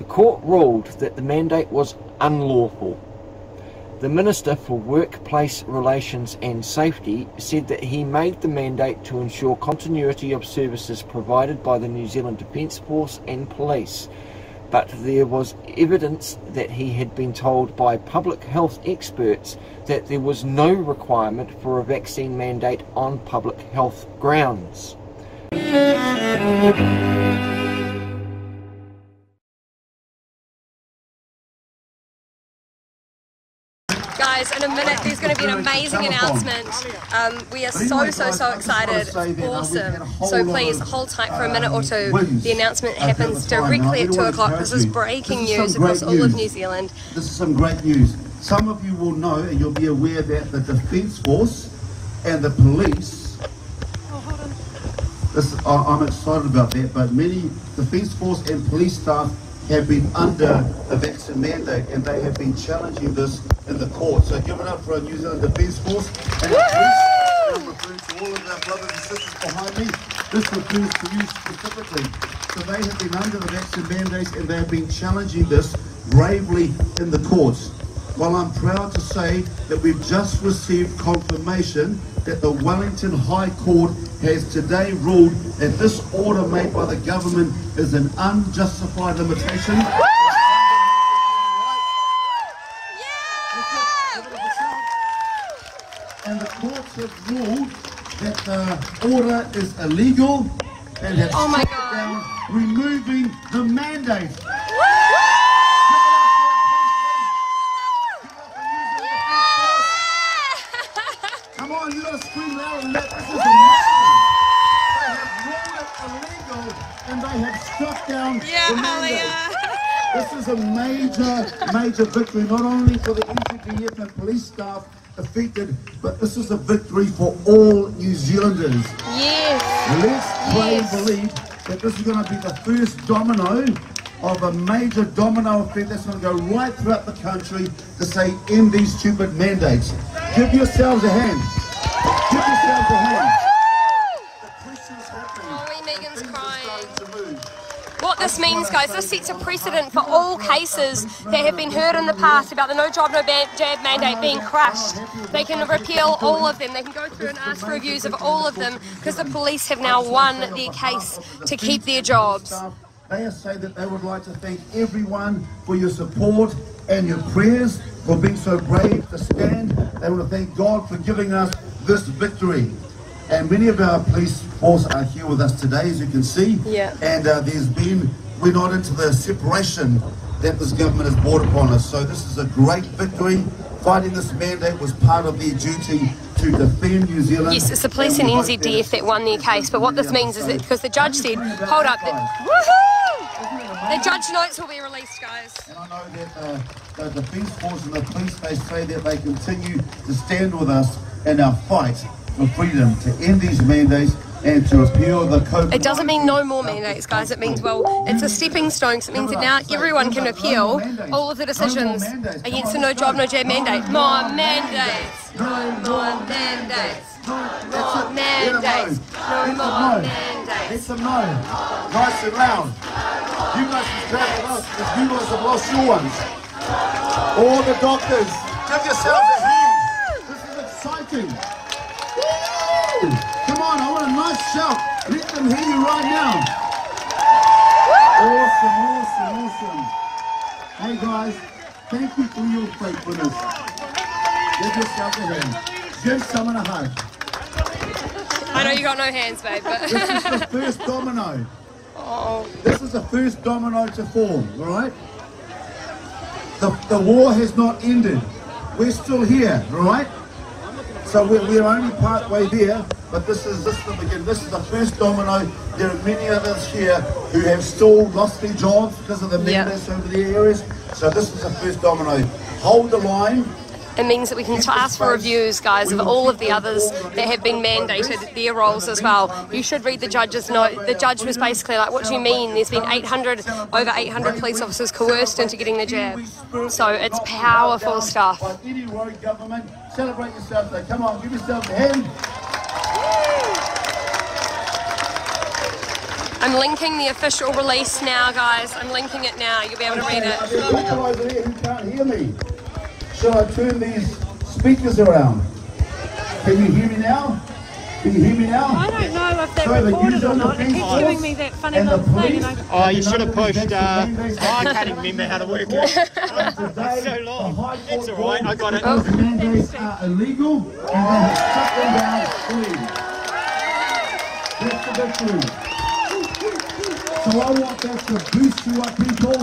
The court ruled that the mandate was unlawful. The Minister for Workplace Relations and Safety said that he made the mandate to ensure continuity of services provided by the New Zealand Defence Force and police, but there was evidence that he had been told by public health experts that there was no requirement for a vaccine mandate on public health grounds. Guys, in a minute there's going to be an amazing announcement. We are so excited. It's awesome. So please hold tight for a minute or two. The announcement happens directly at 2 o'clock. This is breaking news across all of New Zealand. This is some great news. Some of you will know and you'll be aware that the Defence Force and the police, I'm excited about that, but many Defence Force and police staff have been under a vaccine mandate and they have been challenging this in the court. So give it up for our New Zealand Defence Force and the police. I'm referring to all of our brothers and sisters behind me. This refers to you specifically. So they have been under the vaccine mandates and they have been challenging this bravely in the courts. Well, I'm proud to say that we've just received confirmation that the Wellington High Court has today ruled that this order made by the government is an unjustified limitation. And the courts have ruled that the order is illegal and have struck down removing the mandate. Come on, you gotta scream loud and let this is amazing. They have ruled it illegal and they have struck down the mandate. This is a major victory, not only for the NZDF and police staff affected, but this is a victory for all New Zealanders. Yes. Let's pray and believe that this is going to be the first domino of a major domino effect that's going to go right throughout the country to say end these stupid mandates. Give yourselves a hand. Give yourselves a hand. The pressure's happening. Oh, Megan's crying. What this means, guys, this sets a precedent for all cases that have been heard in the past about the no job, no jab mandate being crushed. They can repeal all of them. They can go through and ask for reviews of all of them because the police have now won their case to keep their jobs. They say that they would like to thank everyone for your support and your prayers, for being so brave to stand. They want to thank God for giving us this victory. And many of our police force are here with us today, as you can see. Yeah. And we're not into the separation that this government has brought upon us. So this is a great victory. Fighting this mandate was part of their duty to defend New Zealand. Yes, it's the Police and NZDF that won their case, but what this means is that because the judge said, hold up, the judge notes will be released, guys. And I know that the Defence Force and the police, they say that they continue to stand with us in our fight for freedom, to end these mandates and to appeal the COVID. It doesn't mean no more mandates, guys. It means, well, it's a stepping stone. It means that now everyone can appeal all of the decisions against the no job, no jab mandate. More mandates. No more mandates. No more mandates. No more mandates. It's a no. Nice and loud. You guys can clap it up because you guys have lost your ones. All the doctors, give yourselves a hand. This is exciting. Come on, I want a nice shout. Let them hear you right now. Awesome. Hey guys, thank you for your faithfulness. Give yourself a hand. Give someone a hug. I know you got no hands, babe, but... This is the first domino. Oh. This is the first domino to fall, all right? The war has not ended. We're still here, all right? So we're only part way there, but this is the beginning. This is the first domino. There are many others here who have still lost their jobs because of the mandates over their areas. So this is the first domino. Hold the line. It means that we can ask for reviews, guys, of all of the others that have been mandated, their roles as well. You should read the judge's note. The judge was basically like, what do you mean? There's been over 800 police officers coerced into getting the jab. So it's powerful stuff. Any rogue government, celebrate yourself. So come on, give yourself a hand. I'm linking the official release now, guys. I'm linking it now. You'll be able to read it. There are people over there who can't hear me. Shall I turn these speakers around? Can you hear me now? Can you hear me now? I don't know if they're recorded or not. It keeps giving me that funny little thing. Oh, you should have pushed. I can't even remember how to work it. It's so long. It's alright, I got it. Those mandates are illegal and they have shut them down fully. That's the victory. So I want that to boost you up, people.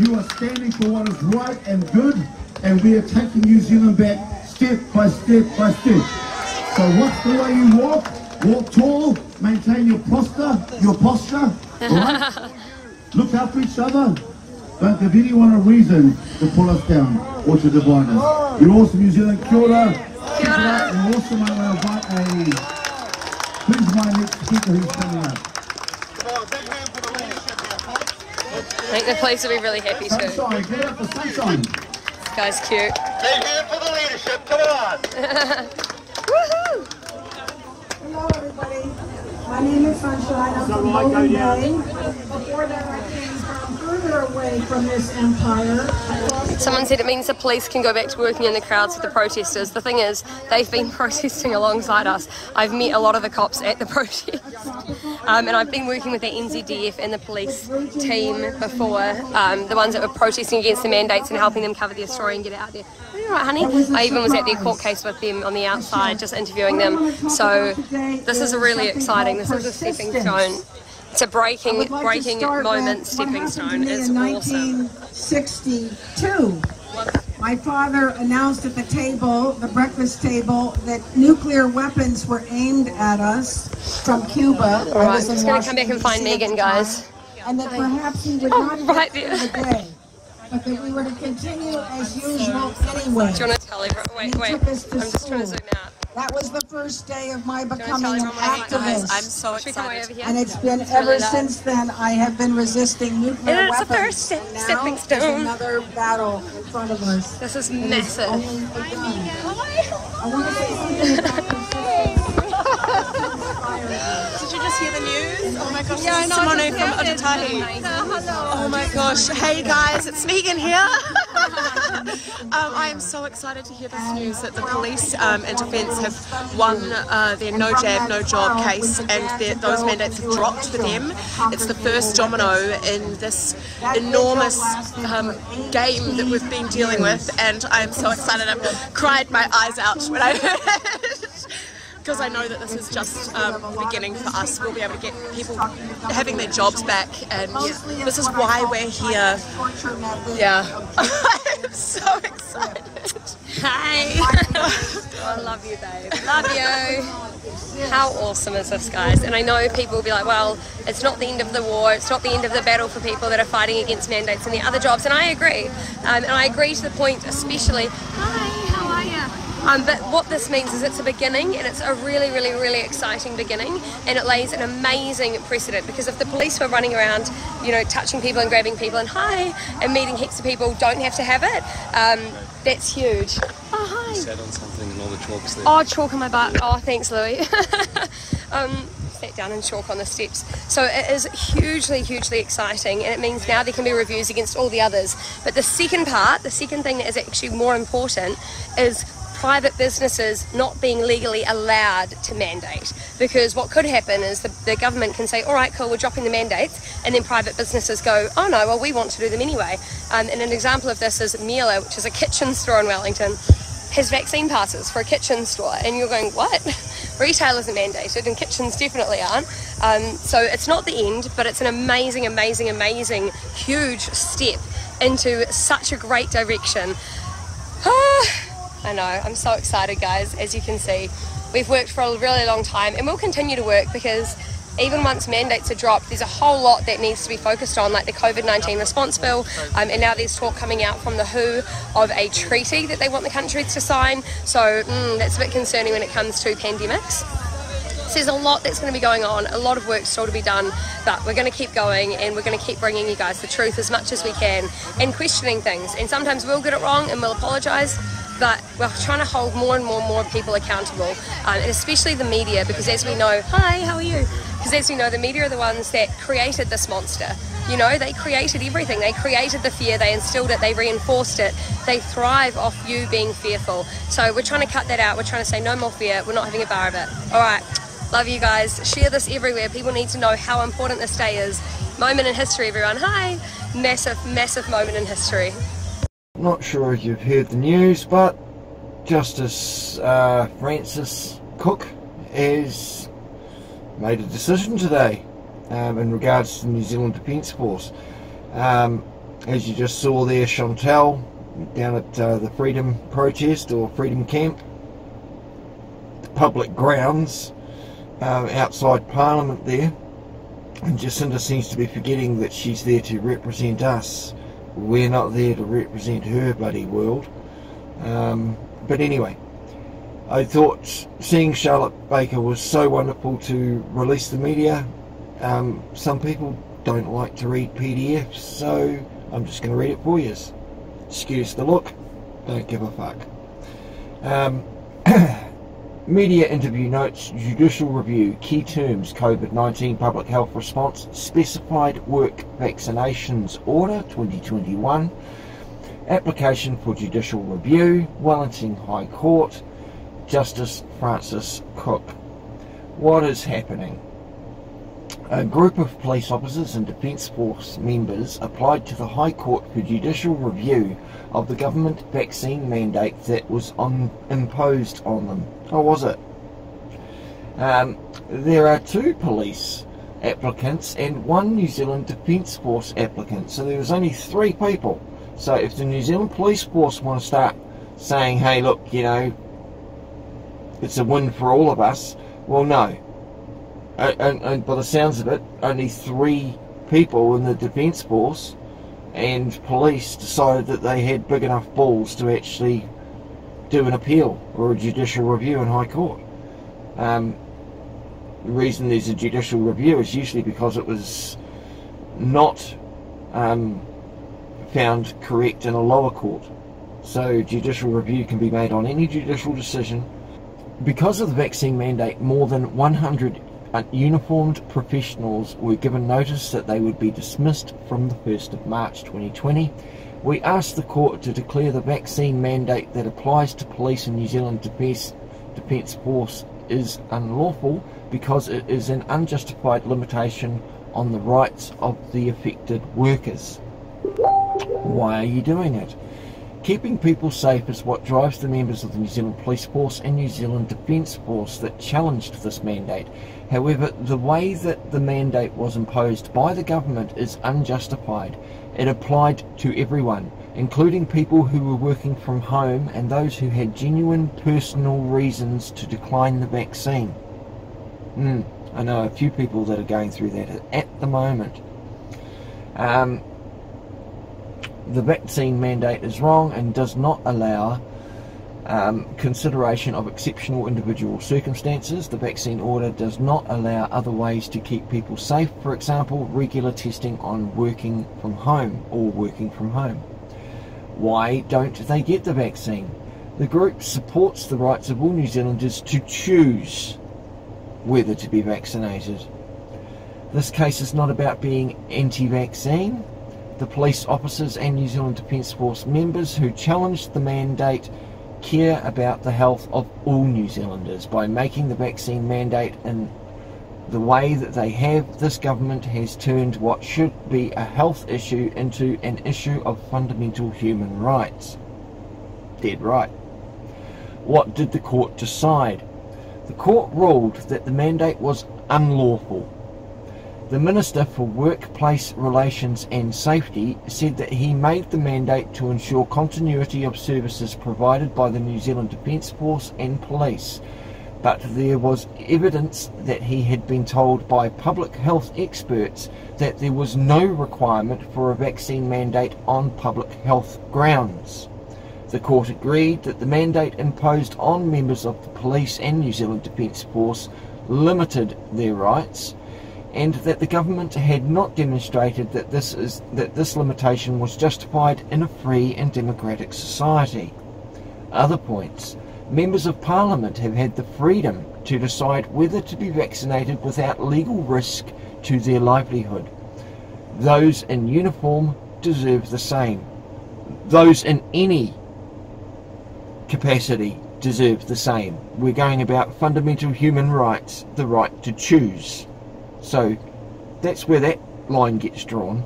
You are standing for what is right and good, and we are taking New Zealand back step by step by step. So what's the way you walk? Walk tall, maintain your posture, right? Look after each other. Don't give anyone a reason to pull us down or to divide us. You're awesome, New Zealand. Kia ora. Kia ora. You're awesome. I'm going to invite who's my next speaker who's coming up? I think the police will be really happy too. Sunshine, get up for sunshine. This guy's cute. Stay here for the leadership, come on! Woohoo! Hello everybody, my name is Sunshine, I'm from Golden Bay. Before that I came from further away from this empire. Someone said it means the police can go back to working in the crowds with the protesters. The thing is, they've been protesting alongside us. I've met a lot of the cops at the protest. And I've been working with the NZDF and the police team before, the ones that were protesting against the mandates and helping them cover their story and get it out there. Are you right, honey? I even was at their court case with them on the outside, just interviewing them. So this is really exciting. This is a stepping stone. It's a breaking moment, stepping stone. It's awesome. 1962. My father announced at the table, the breakfast table, that nuclear weapons were aimed at us from Cuba. Alright, I'm just going to come back and find Megan, guys. And that perhaps we would not right get through the day, but that we were to continue as usual anyway. Do you want to tell everyone? Wait, I'm just trying to zoom out. That was the first day of my becoming an activist. I'm so excited. And it's been ever since then I have been resisting nuclear And it's weapons. the first stepping Now stone. there's another battle in front of us. This is massive. I want to say something about Did you just hear the news? Oh my gosh, this is Simone from Otatahi. Oh my gosh, hey guys, it's Megan here. I am so excited to hear this news that the police and defence have won their no jab, no job case, and those mandates have dropped for them. It's the first domino in this enormous game that we've been dealing with, and I am so excited. I've cried my eyes out when I heard it. Because I know that this is just the beginning for us. We'll be able to get people having their jobs back, and this is why we're here. Yeah. I'm so excited. Hey. I love you, babe. Love you. How awesome is this, guys? And I know people will be like, well, it's not the end of the war, it's not the end of the battle for people that are fighting against mandates and the other jobs, and I agree. And I agree to the point, especially, hi, how are you? But what this means is it's a beginning, and it's a really, really, really exciting beginning, and it lays an amazing precedent, because if the police were running around, you know, touching people and grabbing people and hi, and meeting heaps of people don't have to have it, that's huge. Oh, hi. Sat on something and all the chalk's there. Oh, chalk on my butt. Oh, thanks, Louie. Sat down and chalk on the steps. So it is hugely, hugely exciting, and it means now there can be reviews against all the others. But the second part, the second thing that is actually more important is private businesses not being legally allowed to mandate, because what could happen is the government can say, all right, cool, we're dropping the mandates, and then private businesses go, oh no, well, we want to do them anyway. And an example of this is Miele, which is a kitchen store in Wellington, has vaccine passes for a kitchen store, and you're going, what? Retail isn't mandated and kitchens definitely aren't. So it's not the end, but it's an amazing, amazing, amazing, huge step into such a great direction. I know, I'm so excited, guys. As you can see, we've worked for a really long time, and we'll continue to work, because even once mandates are dropped, there's a whole lot that needs to be focused on, like the COVID-19 response bill, and now there's talk coming out from the WHO of a treaty that they want the countries to sign, so that's a bit concerning when it comes to pandemics. So there's a lot that's going to be going on, a lot of work still to be done, but we're going to keep going and we're going to keep bringing you guys the truth as much as we can and questioning things. And sometimes we'll get it wrong and we'll apologise, but we're trying to hold more and more people accountable, and especially the media, because as we know, hi, how are you? Because as we know, the media are the ones that created this monster. You know, they created everything. They created the fear, they instilled it, they reinforced it. They thrive off you being fearful. So we're trying to cut that out. We're trying to say no more fear. We're not having a bar of it. All right, love you guys. Share this everywhere. People need to know how important this day is. Moment in history, everyone. Hi. Massive, massive moment in history. Not sure if you've heard the news, but Justice Francis Cooke has made a decision today in regards to the New Zealand Defence Force. As you just saw there, Chantal down at the Freedom Protest or Freedom Camp, the public grounds outside Parliament there, and Jacinda seems to be forgetting that she's there to represent us. We're not there to represent her bloody world. But anyway, I thought seeing Charlotte Baker was so wonderful to release the media. Some people don't like to read PDFs, so I'm just going to read it for you. Excuse the look, don't give a fuck. Media interview notes, judicial review, key terms, COVID-19 public health response, specified work vaccinations order 2021, application for judicial review, Wellington High Court, Justice Francis Cooke. What is happening? A group of police officers and Defence Force members applied to the High Court for judicial review of the government vaccine mandate that was imposed on them. Or was it? There are 2 police applicants and 1 New Zealand Defence Force applicant, so there was only 3 people. So if the New Zealand Police Force want to start saying, hey look, you know, it's a win for all of us, well no. And by the sounds of it, only 3 people in the Defence Force and police decided that they had big enough balls to actually do an appeal or a judicial review in High Court. The reason there's a judicial review is usually because it was not found correct in a lower court. So judicial review can be made on any judicial decision. Because of the vaccine mandate, more than 100 uniformed professionals were given notice that they would be dismissed from the 1st of March 2020. We asked the court to declare the vaccine mandate that applies to police and New Zealand Defence Force is unlawful because it is an unjustified limitation on the rights of the affected workers. Why are you doing it? Keeping people safe is what drives the members of the New Zealand Police Force and New Zealand Defence Force that challenged this mandate. However, the way that the mandate was imposed by the government is unjustified. It applied to everyone, including people who were working from home and those who had genuine personal reasons to decline the vaccine. I know a few people that are going through that at the moment. The vaccine mandate is wrong and does not allow consideration of exceptional individual circumstances. The vaccine order does not allow other ways to keep people safe, for example, regular testing on working from home or working from home. Why don't they get the vaccine? The group supports the rights of all New Zealanders to choose whether to be vaccinated. This case is not about being anti-vaccine. The police officers and New Zealand Defence Force members who challenged the mandate care about the health of all New Zealanders. By making the vaccine mandate in the way that they have, this government has turned what should be a health issue into an issue of fundamental human rights. Dead right. What did the court decide? The court ruled that the mandate was unlawful. The Minister for Workplace Relations and Safety said that he made the mandate to ensure continuity of services provided by the New Zealand Defence Force and Police, but there was evidence that he had been told by public health experts that there was no requirement for a vaccine mandate on public health grounds. The court agreed that the mandate imposed on members of the police and New Zealand Defence Force limited their rights, and that the government had not demonstrated that this limitation was justified in a free and democratic society. Other points. Members of Parliament have had the freedom to decide whether to be vaccinated without legal risk to their livelihood. Those in uniform deserve the same. Those in any capacity deserve the same. We're going about fundamental human rights, the right to choose. So that's where that line gets drawn.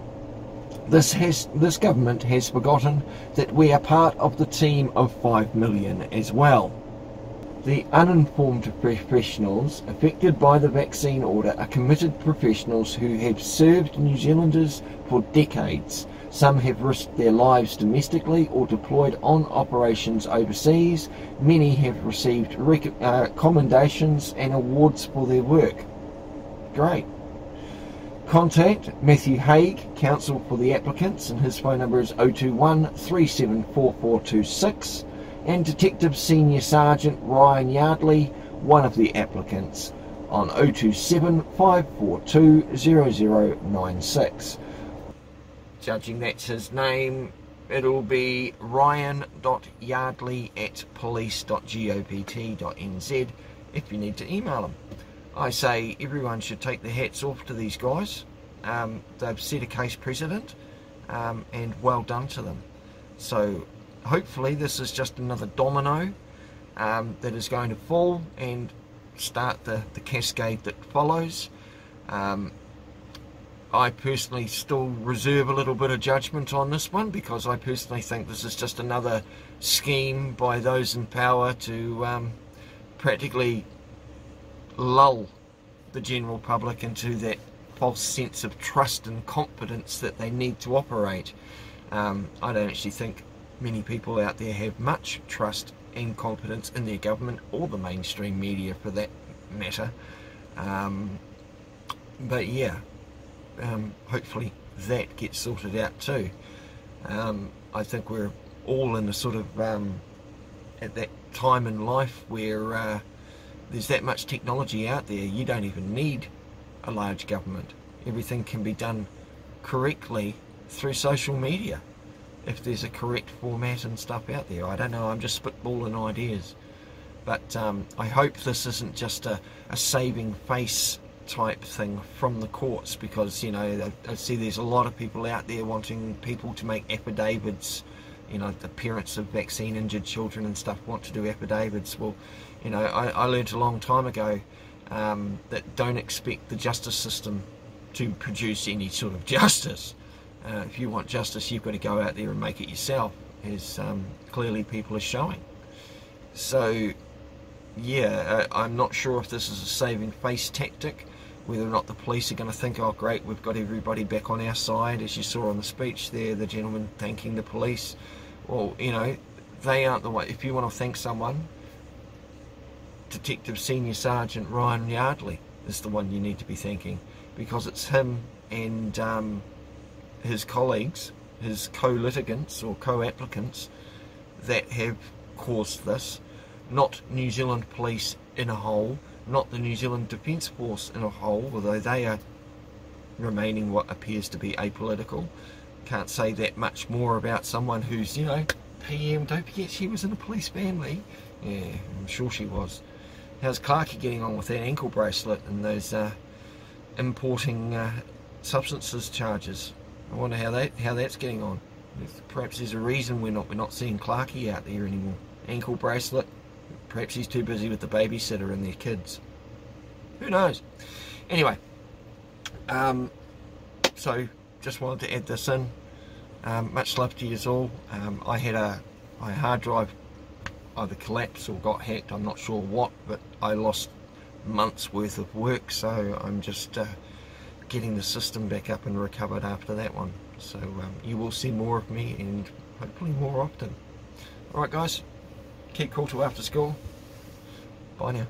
This government has forgotten that we are part of the team of 5 million as well. The uninformed professionals affected by the vaccine order are committed professionals who have served New Zealanders for decades. Some have risked their lives domestically or deployed on operations overseas. Many have received commendations and awards for their work. Great. Contact Matthew Haig, counsel for the applicants, and his phone number is 021 374426, and Detective Senior Sergeant Ryan Yardley, one of the applicants, on 027 542 0096. Judging that's his name, it'll be ryan.yardley@police.govt.nz if you need to email him. I say everyone should take their hats off to these guys. They've set a case precedent, and well done to them. So hopefully this is just another domino that is going to fall and start the cascade that follows. I personally still reserve a little bit of judgment on this one, because I personally think this is just another scheme by those in power to practically lull the general public into that false sense of trust and confidence that they need to operate. I don't actually think many people out there have much trust and confidence in their government, or the mainstream media for that matter. But yeah, hopefully that gets sorted out too. I think we're all in a sort of at that time in life where there's that much technology out there, you don't even need a large government. Everything can be done correctly through social media, if there's a correct format and stuff out there. I don't know, I'm just spitballing ideas. But I hope this isn't just a saving face type thing from the courts, because, you know, I see there's a lot of people out there wanting people to make affidavits. You know, the parents of vaccine injured children and stuff want to do affidavits. Well, you know, I learned a long time ago that don't expect the justice system to produce any sort of justice. If you want justice, you've got to go out there and make it yourself, as clearly people are showing. So yeah, I'm not sure if this is a saving face tactic, whether or not the police are going to think, oh great, we've got everybody back on our side, as you saw on the speech there, the gentleman thanking the police. Well, you know, they aren't the way. If you want to thank someone, Detective Senior Sergeant Ryan Yardley is the one you need to be thanking, because it's him and his colleagues, his co-litigants or co-applicants, that have caused this, not New Zealand Police in a whole, not the New Zealand Defence Force in a whole, although they are remaining what appears to be apolitical. Can't say that much more about someone who's, you know, PM, don't forget she was in a police family. Yeah, I'm sure she was. How's Clarkie getting on with that ankle bracelet and those importing substances charges? I wonder how that's getting on. Perhaps there's a reason we're not seeing Clarkie out there anymore. Ankle bracelet. Perhaps he's too busy with the babysitter and their kids. Who knows? Anyway, so just wanted to add this in. Much love to you all. I had my hard drive either collapsed or got hacked, I'm not sure what, but I lost months worth of work, so I'm just getting the system back up and recovered after that one. So you will see more of me, and hopefully more often. Alright guys, keep cool till after school. Bye now.